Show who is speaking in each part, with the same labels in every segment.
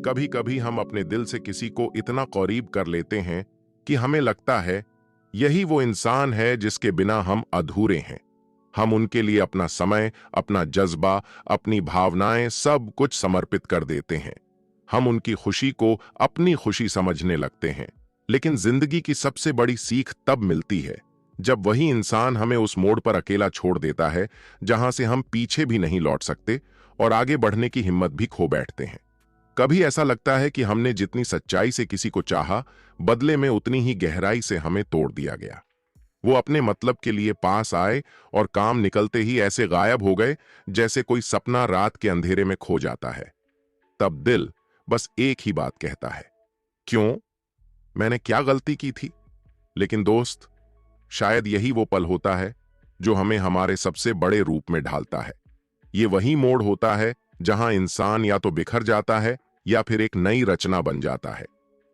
Speaker 1: कभी कभी हम अपने दिल से किसी को इतना करीब कर लेते हैं कि हमें लगता है यही वो इंसान है जिसके बिना हम अधूरे हैं। हम उनके लिए अपना समय, अपना जज्बा, अपनी भावनाएं सब कुछ समर्पित कर देते हैं। हम उनकी खुशी को अपनी खुशी समझने लगते हैं। लेकिन जिंदगी की सबसे बड़ी सीख तब मिलती है जब वही इंसान हमें उस मोड़ पर अकेला छोड़ देता है जहां से हम पीछे भी नहीं लौट सकते और आगे बढ़ने की हिम्मत भी खो बैठते हैं। कभी ऐसा लगता है कि हमने जितनी सच्चाई से किसी को चाहा, बदले में उतनी ही गहराई से हमें तोड़ दिया गया। वो अपने मतलब के लिए पास आए और काम निकलते ही ऐसे गायब हो गए जैसे कोई सपना रात के अंधेरे में खो जाता है। तब दिल बस एक ही बात कहता है, क्यों? मैंने क्या गलती की थी? लेकिन दोस्त, शायद यही वो पल होता है जो हमें हमारे सबसे बड़े रूप में ढालता है। ये वही मोड़ होता है जहां इंसान या तो बिखर जाता है या फिर एक नई रचना बन जाता है।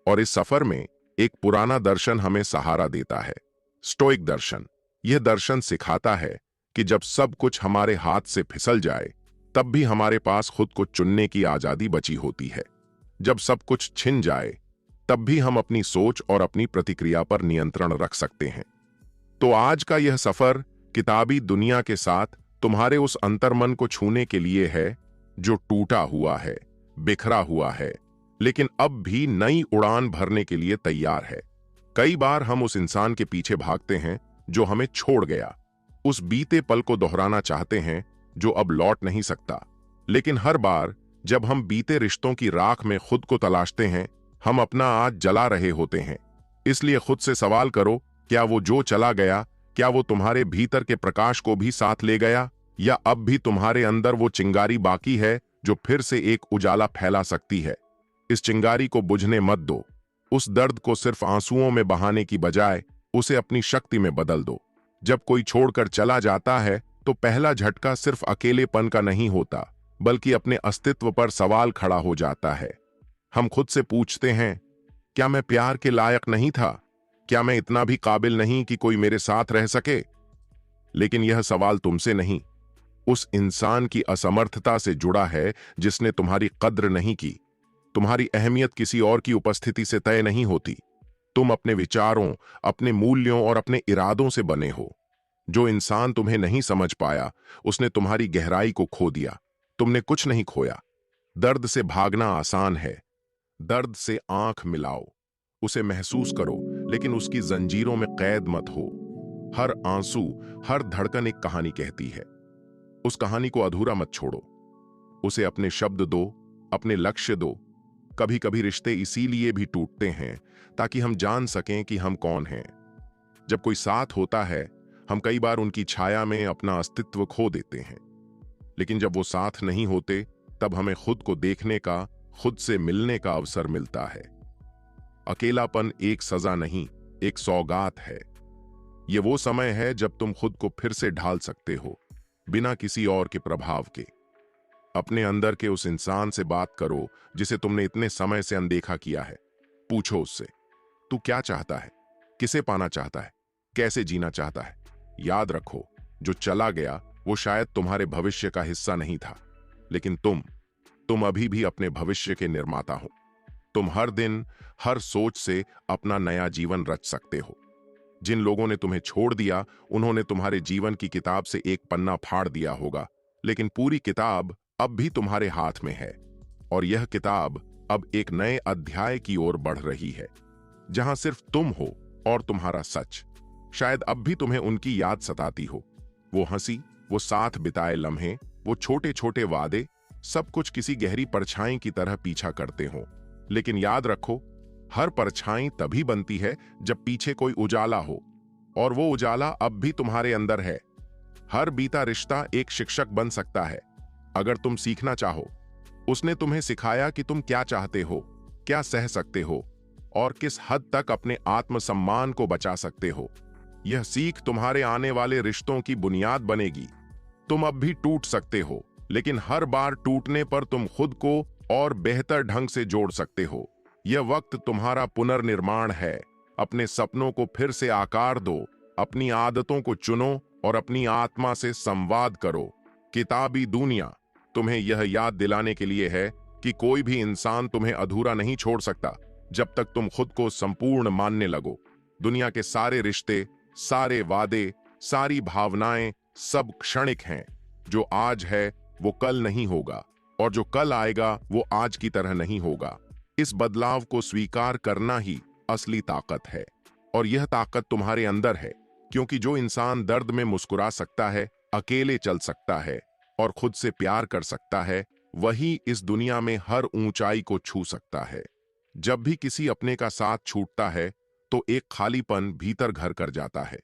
Speaker 1: और इस सफर में एक पुराना दर्शन हमें सहारा देता है, स्टोइक दर्शन। यह दर्शन सिखाता है कि जब सब कुछ हमारे हाथ से फिसल जाए, तब भी हमारे पास खुद को चुनने की आजादी बची होती है। जब सब कुछ छिन जाए, तब भी हम अपनी सोच और अपनी प्रतिक्रिया पर नियंत्रण रख सकते हैं। तो आज का यह सफर किताबी दुनिया के साथ तुम्हारे उस अंतर्मन को छूने के लिए है जो टूटा हुआ है, बिखरा हुआ है, लेकिन अब भी नई उड़ान भरने के लिए तैयार है। कई बार हम उस इंसान के पीछे भागते हैं जो हमें छोड़ गया, उस बीते पल को दोहराना चाहते हैं जो अब लौट नहीं सकता। लेकिन हर बार जब हम बीते रिश्तों की राख में खुद को तलाशते हैं, हम अपना आज जला रहे होते हैं। इसलिए खुद से सवाल करो, क्या वो जो चला गया, क्या वो तुम्हारे भीतर के प्रकाश को भी साथ ले गया, या अब भी तुम्हारे अंदर वो चिंगारी बाकी है जो फिर से एक उजाला फैला सकती है? इस चिंगारी को बुझने मत दो। उस दर्द को सिर्फ आंसुओं में बहाने की बजाय उसे अपनी शक्ति में बदल दो। जब कोई छोड़कर चला जाता है तो पहला झटका सिर्फ अकेलेपन का नहीं होता, बल्कि अपने अस्तित्व पर सवाल खड़ा हो जाता है। हम खुद से पूछते हैं, क्या मैं प्यार के लायक नहीं था? क्या मैं इतना भी काबिल नहीं कि कोई मेरे साथ रह सके? लेकिन यह सवाल तुमसे नहीं, उस इंसान की असमर्थता से जुड़ा है जिसने तुम्हारी कद्र नहीं की। तुम्हारी अहमियत किसी और की उपस्थिति से तय नहीं होती। तुम अपने विचारों, अपने मूल्यों और अपने इरादों से बने हो। जो इंसान तुम्हें नहीं समझ पाया, उसने तुम्हारी गहराई को खो दिया। तुमने कुछ नहीं खोया। दर्द से भागना आसान है। दर्द से आंख मिलाओ, उसे महसूस करो, लेकिन उसकी जंजीरों में कैद मत हो। हर आंसू, हर धड़कन एक कहानी कहती है। उस कहानी को अधूरा मत छोड़ो। उसे अपने शब्द दो, अपने लक्ष्य दो। कभी कभी रिश्ते इसीलिए भी टूटते हैं ताकि हम जान सकें कि हम कौन हैं। जब कोई साथ होता है, हम कई बार उनकी छाया में अपना अस्तित्व खो देते हैं। लेकिन जब वो साथ नहीं होते, तब हमें खुद को देखने का, खुद से मिलने का अवसर मिलता है। अकेलापन एक सजा नहीं, एक सौगात है। ये वो समय है जब तुम खुद को फिर से ढाल सकते हो, बिना किसी और के प्रभाव के। अपने अंदर के उस इंसान से बात करो जिसे तुमने इतने समय से अनदेखा किया है। पूछो उससे, तू क्या चाहता है? किसे पाना चाहता है? कैसे जीना चाहता है? याद रखो, जो चला गया वो शायद तुम्हारे भविष्य का हिस्सा नहीं था, लेकिन तुम अभी भी अपने भविष्य के निर्माता हो। तुम हर दिन, हर सोच से अपना नया जीवन रच सकते हो। जिन लोगों ने तुम्हें छोड़ दिया, उन्होंने तुम्हारे जीवन की किताब से एक पन्ना फाड़ दिया होगा, लेकिन पूरी किताब अब भी तुम्हारे हाथ में है। और यह किताब अब एक नए अध्याय की ओर बढ़ रही है, जहां सिर्फ तुम हो और तुम्हारा सच। शायद अब भी तुम्हें उनकी याद सताती हो। वो हंसी, वो साथ बिताए लम्हे, वो छोटे छोटे वादे, सब कुछ किसी गहरी परछाई की तरह पीछा करते हो। लेकिन याद रखो, हर परछाई तभी बनती है जब पीछे कोई उजाला हो, और वो उजाला अब भी तुम्हारे अंदर है। हर बीता रिश्ता एक शिक्षक बन सकता है, अगर तुम सीखना चाहो। उसने तुम्हें सिखाया कि तुम क्या चाहते हो, क्या सह सकते हो, और किस हद तक अपने आत्मसम्मान को बचा सकते हो। यह सीख तुम्हारे आने वाले रिश्तों की बुनियाद बनेगी। तुम अब भी टूट सकते हो, लेकिन हर बार टूटने पर तुम खुद को और बेहतर ढंग से जोड़ सकते हो। यह वक्त तुम्हारा पुनर्निर्माण है। अपने सपनों को फिर से आकार दो, अपनी आदतों को चुनो और अपनी आत्मा से संवाद करो। किताबी दुनिया तुम्हें यह याद दिलाने के लिए है कि कोई भी इंसान तुम्हें अधूरा नहीं छोड़ सकता जब तक तुम खुद को संपूर्ण मानने लगो। दुनिया के सारे रिश्ते, सारे वादे, सारी भावनाएं सब क्षणिक हैं। जो आज है वो कल नहीं होगा, और जो कल आएगा वो आज की तरह नहीं होगा। इस बदलाव को स्वीकार करना ही असली ताकत है, और यह ताकत तुम्हारे अंदर है, क्योंकि जो इंसान दर्द में मुस्कुरा सकता है, अकेले चल सकता है और खुद से प्यार कर सकता है, वही इस दुनिया में हर ऊंचाई को छू सकता है। जब भी किसी अपने का साथ छूटता है तो एक खालीपन भीतर घर कर जाता है।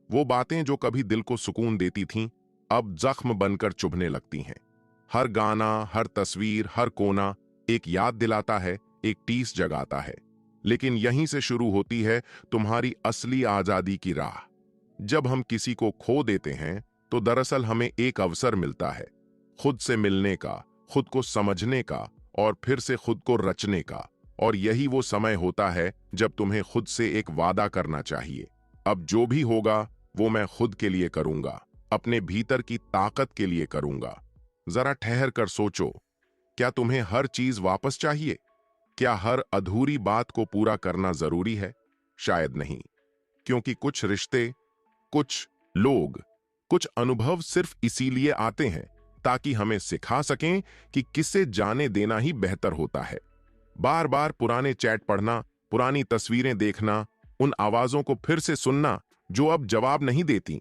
Speaker 1: वो बातें जो कभी दिल को सुकून देती थीं, अब जख्म बनकर चुभने लगती हैं। हर गाना, हर तस्वीर, हर कोना एक याद दिलाता है, एक टीस जगाता है। लेकिन यहीं से शुरू होती है तुम्हारी असली आजादी की राह। जब हम किसी को खो देते हैं तो दरअसल हमें एक अवसर मिलता है खुद से मिलने का, खुद को समझने का और फिर से खुद को रचने का। और यही वो समय होता है जब तुम्हें खुद से एक वादा करना चाहिए, अब जो भी होगा वो मैं खुद के लिए करूंगा, अपने भीतर की ताकत के लिए करूंगा। जरा ठहर कर सोचो, क्या तुम्हें हर चीज वापस चाहिए? क्या हर अधूरी बात को पूरा करना जरूरी है? शायद नहीं, क्योंकि कुछ रिश्ते, कुछ लोग, कुछ अनुभव सिर्फ इसीलिए आते हैं ताकि हमें सिखा सकें कि किसे जाने देना ही बेहतर होता है। बार बार पुराने चैट पढ़ना, पुरानी तस्वीरें देखना, उन आवाजों को फिर से सुनना जो अब जवाब नहीं देती,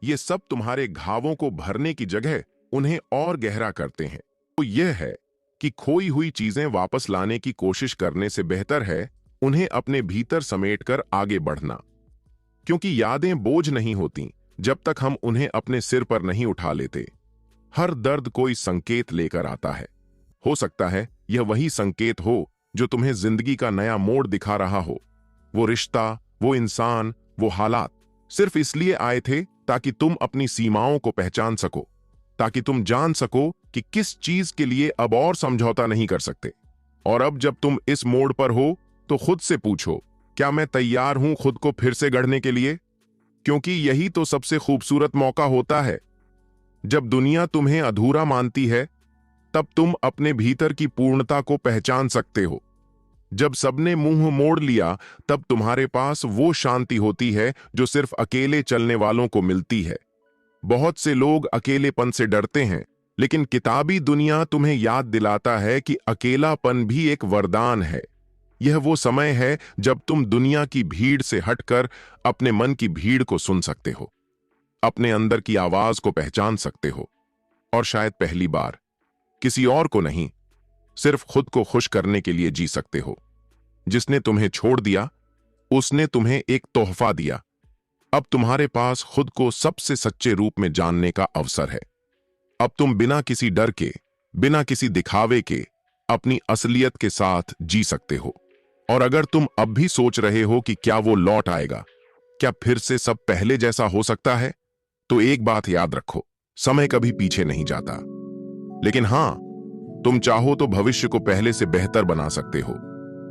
Speaker 1: ये सब तुम्हारे घावों को भरने की जगह उन्हें और गहरा करते हैं। तो यह है कि खोई हुई चीजें वापस लाने की कोशिश करने से बेहतर है उन्हें अपने भीतर समेटकर आगे बढ़ना, क्योंकि यादें बोझ नहीं होती जब तक हम उन्हें अपने सिर पर नहीं उठा लेते। हर दर्द कोई संकेत लेकर आता है। हो सकता है यह वही संकेत हो जो तुम्हें जिंदगी का नया मोड़ दिखा रहा हो। वो रिश्ता, वो इंसान, वो हालात सिर्फ इसलिए आए थे ताकि तुम अपनी सीमाओं को पहचान सको, ताकि तुम जान सको कि किस चीज के लिए अब और समझौता नहीं कर सकते। और अब जब तुम इस मोड़ पर हो तो खुद से पूछो, क्या मैं तैयार हूं खुद को फिर से गढ़ने के लिए? क्योंकि यही तो सबसे खूबसूरत मौका होता है। जब दुनिया तुम्हें अधूरा मानती है, तब तुम अपने भीतर की पूर्णता को पहचान सकते हो। जब सबने मुंह मोड़ लिया, तब तुम्हारे पास वो शांति होती है जो सिर्फ अकेले चलने वालों को मिलती है। बहुत से लोग अकेलेपन से डरते हैं, लेकिन किताबी दुनिया तुम्हें याद दिलाता है कि अकेलापन भी एक वरदान है। यह वो समय है जब तुम दुनिया की भीड़ से हटकर अपने मन की भीड़ को सुन सकते हो, अपने अंदर की आवाज को पहचान सकते हो, और शायद पहली बार किसी और को नहीं, सिर्फ खुद को खुश करने के लिए जी सकते हो। जिसने तुम्हें छोड़ दिया, उसने तुम्हें एक तोहफा दिया। अब तुम्हारे पास खुद को सबसे सच्चे रूप में जानने का अवसर है। अब तुम बिना किसी डर के, बिना किसी दिखावे के अपनी असलियत के साथ जी सकते हो। और अगर तुम अब भी सोच रहे हो कि क्या वो लौट आएगा, क्या फिर से सब पहले जैसा हो सकता है, तो एक बात याद रखो, समय कभी पीछे नहीं जाता। लेकिन हां, तुम चाहो तो भविष्य को पहले से बेहतर बना सकते हो।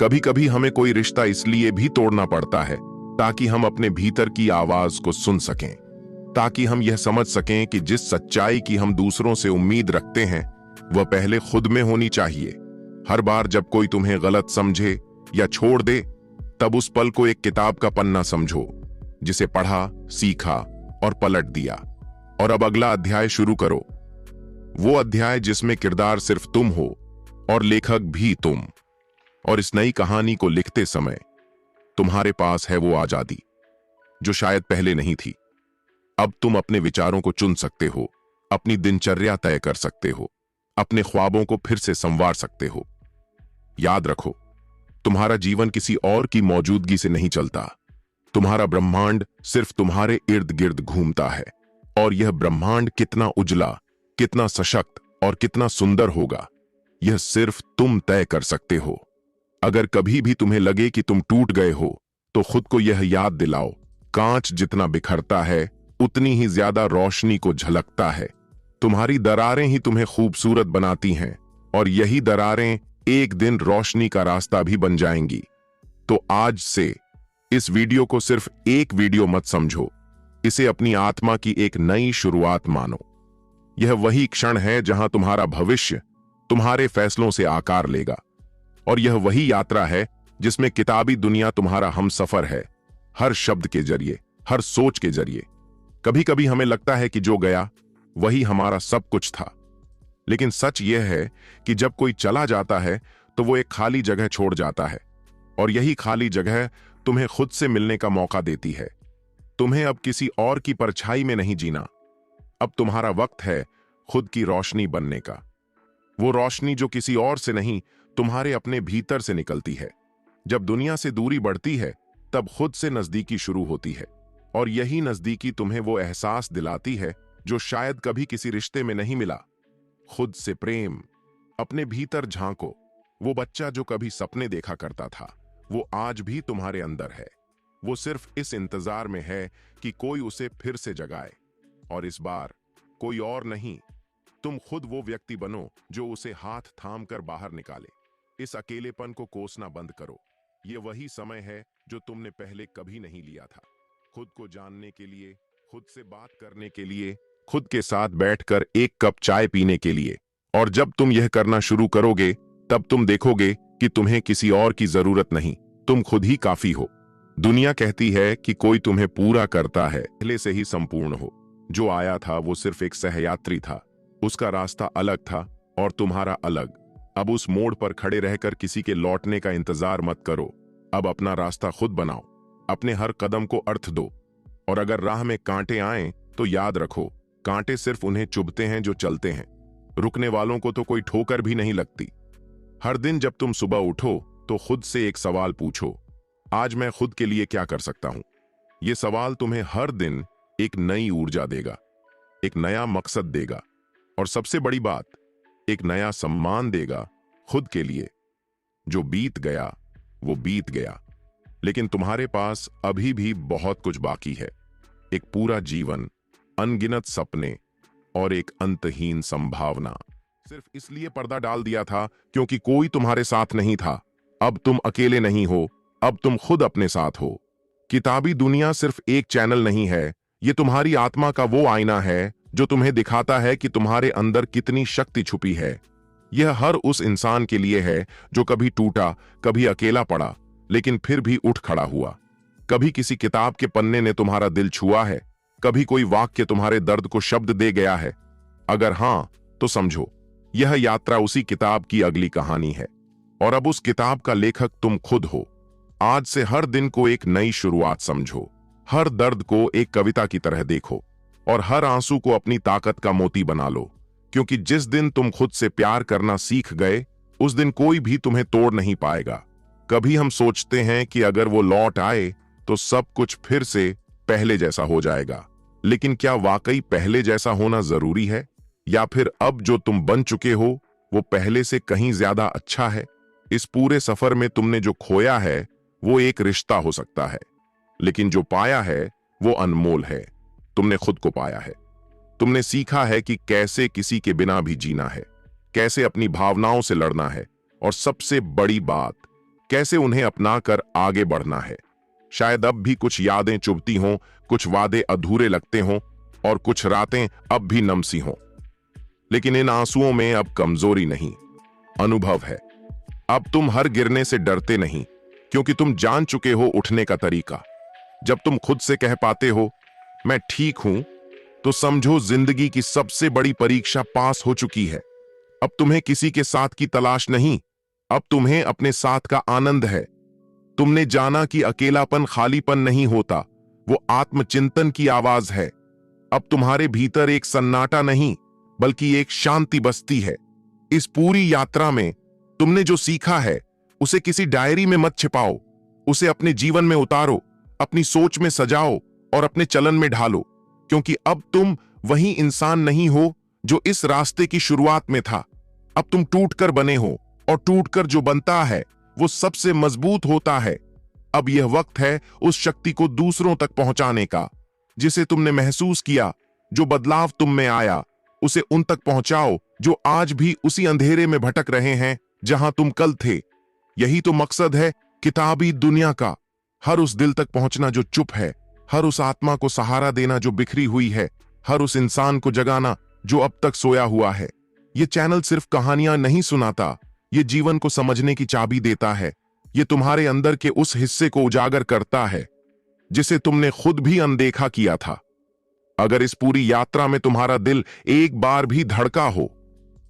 Speaker 1: कभी कभी हमें कोई रिश्ता इसलिए भी तोड़ना पड़ता है ताकि हम अपने भीतर की आवाज को सुन सकें, ताकि हम यह समझ सकें कि जिस सच्चाई की हम दूसरों से उम्मीद रखते हैं वह पहले खुद में होनी चाहिए। हर बार जब कोई तुम्हें गलत समझे या छोड़ दे, तब उस पल को एक किताब का पन्ना समझो जिसे पढ़ा, सीखा और पलट दिया। और अब अगला अध्याय शुरू करो, वो अध्याय जिसमें किरदार सिर्फ तुम हो और लेखक भी तुम। और इस नई कहानी को लिखते समय तुम्हारे पास है वो आजादी जो शायद पहले नहीं थी। अब तुम अपने विचारों को चुन सकते हो, अपनी दिनचर्या तय कर सकते हो, अपने ख्वाबों को फिर से संवार सकते हो। याद रखो, तुम्हारा जीवन किसी और की मौजूदगी से नहीं चलता। तुम्हारा ब्रह्मांड सिर्फ तुम्हारे इर्द गिर्द घूमता है, और यह ब्रह्मांड कितना उजला, कितना सशक्त और कितना सुंदर होगा, यह सिर्फ तुम तय कर सकते हो। अगर कभी भी तुम्हें लगे कि तुम टूट गए हो, तो खुद को यह याद दिलाओ, कांच जितना बिखरता है उतनी ही ज्यादा रोशनी को झलकता है। तुम्हारी दरारें ही तुम्हें खूबसूरत बनाती हैं, और यही दरारें एक दिन रोशनी का रास्ता भी बन जाएंगी। तो आज से इस वीडियो को सिर्फ एक वीडियो मत समझो, इसे अपनी आत्मा की एक नई शुरुआत मानो। यह वही क्षण है जहां तुम्हारा भविष्य तुम्हारे फैसलों से आकार लेगा। और यह वही यात्रा है जिसमें किताबी दुनिया तुम्हारा हमसफर है, हर शब्द के जरिए, हर सोच के जरिए। कभी कभी हमें लगता है कि जो गया वही हमारा सब कुछ था, लेकिन सच यह है कि जब कोई चला जाता है तो वो एक खाली जगह छोड़ जाता है, और यही खाली जगह तुम्हें खुद से मिलने का मौका देती है। तुम्हें अब किसी और की परछाई में नहीं जीना। अब तुम्हारा वक्त है खुद की रोशनी बनने का, वो रोशनी जो किसी और से नहीं, तुम्हारे अपने भीतर से निकलती है। जब दुनिया से दूरी बढ़ती है तब खुद से नजदीकी शुरू होती है, और यही नजदीकी तुम्हें वो एहसास दिलाती है जो शायद कभी किसी रिश्ते में नहीं मिला। खुद से प्रेम। अपने भीतर झांको। वो बच्चा जो कभी सपने देखा करता था, वो आज भी तुम्हारे अंदर है। वो सिर्फ इस इंतजार में है कि कोई उसे फिर से जगाए, और इस बार कोई और नहीं, तुम खुद वो व्यक्ति बनो जो उसे हाथ थाम कर बाहर निकाले। इस अकेलेपन को कोसना बंद करो। ये वही समय है जो तुमने पहले कभी नहीं लिया था, खुद को जानने के लिए, खुद से बात करने के लिए, खुद के साथ बैठकर एक कप चाय पीने के लिए। और जब तुम यह करना शुरू करोगे तब तुम देखोगे कि तुम्हें किसी और की जरूरत नहीं, तुम खुद ही काफी हो। दुनिया कहती है कि कोई तुम्हें पूरा करता है, पहले से ही संपूर्ण हो। जो आया था वो सिर्फ एक सहयात्री था, उसका रास्ता अलग था और तुम्हारा अलग। अब उस मोड़ पर खड़े रहकर किसी के लौटने का इंतजार मत करो। अब अपना रास्ता खुद बनाओ, अपने हर कदम को अर्थ दो। और अगर राह में कांटे आएं तो याद रखो, कांटे सिर्फ उन्हें चुभते हैं जो चलते हैं, रुकने वालों को तो कोई ठोकर भी नहीं लगती। हर दिन जब तुम सुबह उठो तो खुद से एक सवाल पूछो, आज मैं खुद के लिए क्या कर सकता हूं। यह सवाल तुम्हें हर दिन एक नई ऊर्जा देगा, एक नया मकसद देगा, और सबसे बड़ी बात, एक नया सम्मान देगा खुद के लिए। जो बीत गया वो बीत गया, लेकिन तुम्हारे पास अभी भी बहुत कुछ बाकी है। एक पूरा जीवन, अनगिनत सपने और एक अंतहीन संभावना। सिर्फ इसलिए पर्दा डाल दिया था क्योंकि कोई तुम्हारे साथ नहीं था। अब तुम अकेले नहीं हो, अब तुम खुद अपने साथ हो। किताबी दुनिया सिर्फ एक चैनल नहीं है, ये तुम्हारी आत्मा का वो आईना है जो तुम्हें दिखाता है कि तुम्हारे अंदर कितनी शक्ति छुपी है। यह हर उस इंसान के लिए है जो कभी टूटा, कभी अकेला पड़ा, लेकिन फिर भी उठ खड़ा हुआ। कभी किसी किताब के पन्ने ने तुम्हारा दिल छुआ है, कभी कोई वाक्य तुम्हारे दर्द को शब्द दे गया है। अगर हां, तो समझो यह यात्रा उसी किताब की अगली कहानी है, और अब उस किताब का लेखक तुम खुद हो। आज से हर दिन को एक नई शुरुआत समझो, हर दर्द को एक कविता की तरह देखो, और हर आंसू को अपनी ताकत का मोती बना लो। क्योंकि जिस दिन तुम खुद से प्यार करना सीख गए, उस दिन कोई भी तुम्हें तोड़ नहीं पाएगा। कभी हम सोचते हैं कि अगर वो लौट आए तो सब कुछ फिर से पहले जैसा हो जाएगा, लेकिन क्या वाकई पहले जैसा होना जरूरी है, या फिर अब जो तुम बन चुके हो वो पहले से कहीं ज्यादा अच्छा है? इस पूरे सफर में तुमने जो खोया है वो एक रिश्ता हो सकता है, लेकिन जो पाया है वो अनमोल है। तुमने खुद को पाया है, तुमने सीखा है कि कैसे किसी के बिना भी जीना है, कैसे अपनी भावनाओं से लड़ना है, और सबसे बड़ी बात, कैसे उन्हें अपनाकर आगे बढ़ना है। शायद अब भी कुछ यादें चुभती हों, कुछ वादे अधूरे लगते हों, और कुछ रातें अब भी नमसी हों, लेकिन इन आंसुओं में अब कमजोरी नहीं, अनुभव है। अब तुम हर गिरने से डरते नहीं, क्योंकि तुम जान चुके हो उठने का तरीका। जब तुम खुद से कह पाते हो मैं ठीक हूं, तो समझो जिंदगी की सबसे बड़ी परीक्षा पास हो चुकी है। अब तुम्हें किसी के साथ की तलाश नहीं, अब तुम्हें अपने साथ का आनंद है। तुमने जाना कि अकेलापन खालीपन नहीं होता, वो आत्मचिंतन की आवाज है। अब तुम्हारे भीतर एक सन्नाटा नहीं, बल्कि एक शांति बसती है। इस पूरी यात्रा में तुमने जो सीखा है उसे किसी डायरी में मत छिपाओ, उसे अपने जीवन में उतारो, अपनी सोच में सजाओ और अपने चलन में ढालो। क्योंकि अब तुम वही इंसान नहीं हो जो इस रास्ते की शुरुआत में था। अब तुम टूटकर बने हो, और टूटकर जो बनता है वो सबसे मजबूत होता है। अब यह वक्त है उस शक्ति को दूसरों तक पहुंचाने का, जिसे तुमने महसूस किया। जो बदलाव तुम में आया उसे उन तक पहुंचाओ जो आज भी उसी अंधेरे में भटक रहे हैं जहां तुम कल थे। यही तो मकसद है किताबी दुनिया का, हर उस दिल तक पहुंचना जो चुप है, हर उस आत्मा को सहारा देना जो बिखरी हुई है, हर उस इंसान को जगाना जो अब तक सोया हुआ है। ये चैनल सिर्फ कहानियां नहीं सुनाता, ये जीवन को समझने की चाबी देता है। ये तुम्हारे अंदर के उस हिस्से को उजागर करता है जिसे तुमने खुद भी अनदेखा किया था। अगर इस पूरी यात्रा में तुम्हारा दिल एक बार भी धड़का हो,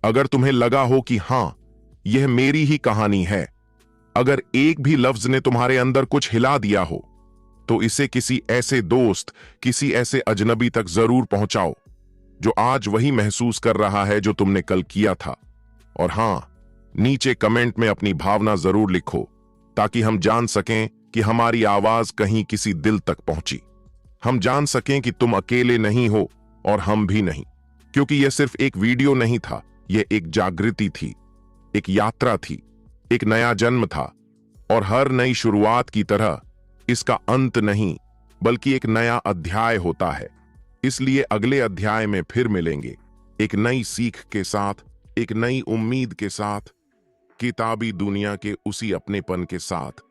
Speaker 1: अगर तुम्हें लगा हो कि हां, यह मेरी ही कहानी है, अगर एक भी लफ्ज ने तुम्हारे अंदर कुछ हिला दिया हो, तो इसे किसी ऐसे दोस्त, किसी ऐसे अजनबी तक जरूर पहुंचाओ जो आज वही महसूस कर रहा है जो तुमने कल किया था। और हां, नीचे कमेंट में अपनी भावना जरूर लिखो ताकि हम जान सकें कि हमारी आवाज कहीं किसी दिल तक पहुंची। हम जान सकें कि तुम अकेले नहीं हो और हम भी नहीं, क्योंकि यह सिर्फ एक वीडियो नहीं था, यह एक जागृति थी, एक यात्रा थी, एक नया जन्म था। और हर नई शुरुआत की तरह इसका अंत नहीं, बल्कि एक नया अध्याय होता है। इसलिए अगले अध्याय में फिर मिलेंगे, एक नई सीख के साथ, एक नई उम्मीद के साथ, किताबी दुनिया के उसी अपनेपन के साथ।